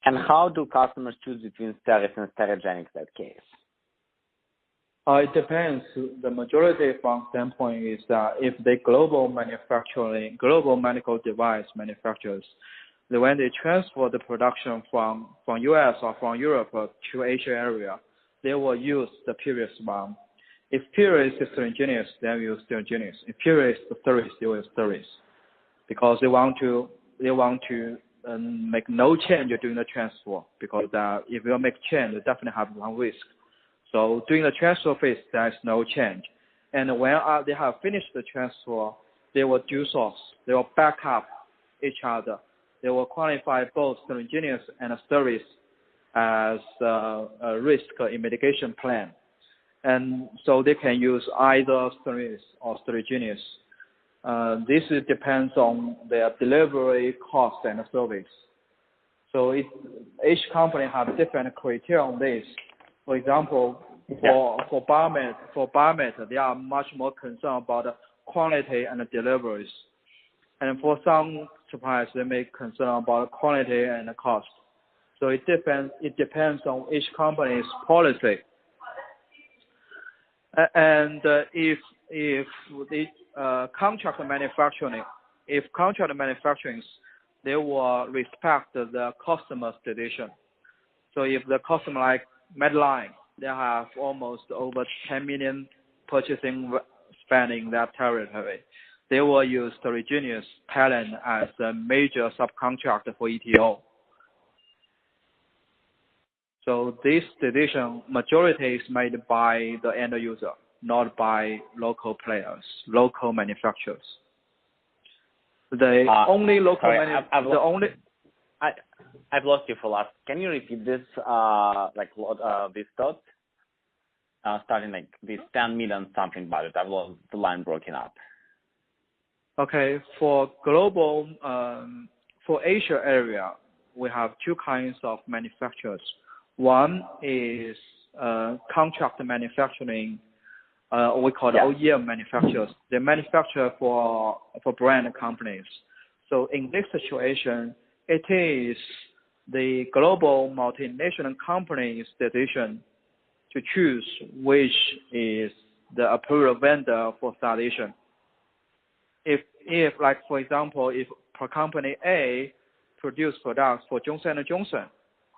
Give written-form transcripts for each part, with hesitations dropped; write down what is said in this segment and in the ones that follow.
And how do customers choose between Steris and Sterigenics in that case? It depends. The majority from standpoint is that if they global medical device manufacturers, when they transfer the production from US or from Europe to Asia area, they will use the previous one. If period is Sterigenics, they will use Sterigenics. If period is Steris, they will use Steris, because they want to make no change during the transfer, because if you make change, you definitely have one risk. So during the transfer phase, there is no change. And when they have finished the transfer, they will dual source. They will back up each other. They will qualify both Sterigenics and Steris as a risk mitigation plan. And so they can use either Steris or Sterigenics. This depends on their delivery cost and service. So each company has different criteria on this. For example, for Biomet, they are much more concerned about the quality and the deliveries. And for some suppliers, they may concern about quality and the cost. So it depends on each company's policy. And if the contract manufacturing, they will respect the customer's decision. So if the customer like Medline, they have almost over 10 million purchasing spending that territory, they will use Sterigenics talent as a major subcontractor for ETO. So this decision, majority is made by the end user, not by local players, local manufacturers. I've lost you for last. Can you repeat this, this thought? Starting like this 10 million something budget. I've lost the line broken up. Okay, for global, for Asia area, we have two kinds of manufacturers. One is contract manufacturing, we call it OEM manufacturers. They manufacture for brand companies. So in this situation, it is the global multinational company's decision to choose which is the approved vendor for installation. If like for example, if per company A produce products for Johnson & Johnson,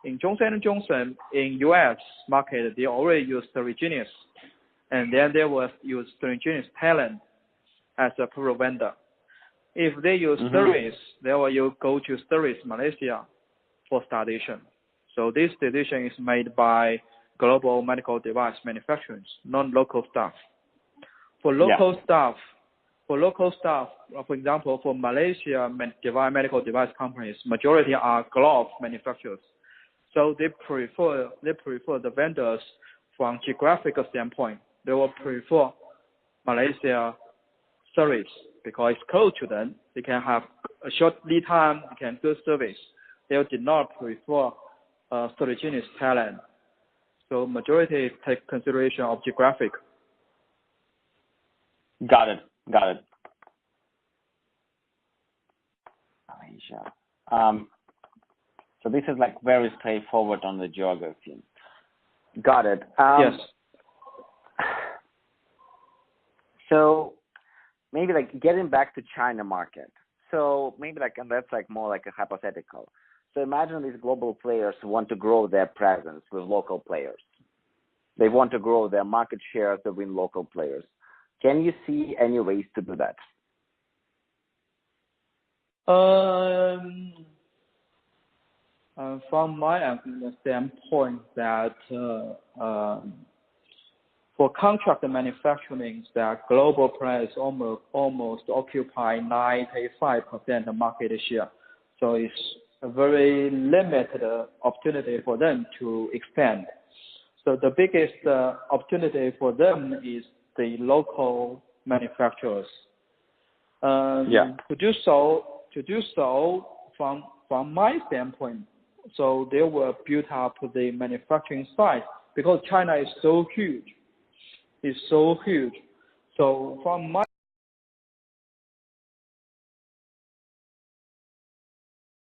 in Johnson & Johnson in US market, they already use Sterigenics, and then they will use Sterigenics talent as a approved vendor. If they use Steris, they will go to Steris Malaysia for installation. So this decision is made by global medical device manufacturers, non-local staff. For local staff, for example, for Malaysia medical device companies, majority are glove manufacturers. So they prefer the vendors from geographical standpoint. They will prefer Malaysia service because it's close to them. They can have a short lead time, they can do service. They did not prefer Sterigenics talent. So majority take consideration of geographic. Got it. Malaysia. So this is like very straightforward on the geography. Got it. Yes. So maybe like getting back to China market. So maybe like, and that's like more like a hypothetical. So imagine these global players want to grow their presence with local players. They want to grow their market share to win local players. Can you see any ways to do that? From my standpoint, that for contract manufacturing, that global players almost occupy 95% of market share. So it's a very limited opportunity for them to expand. So the biggest opportunity for them is the local manufacturers. To do so from my standpoint, so they will build up the manufacturing site because China is so huge. It's so huge. So from my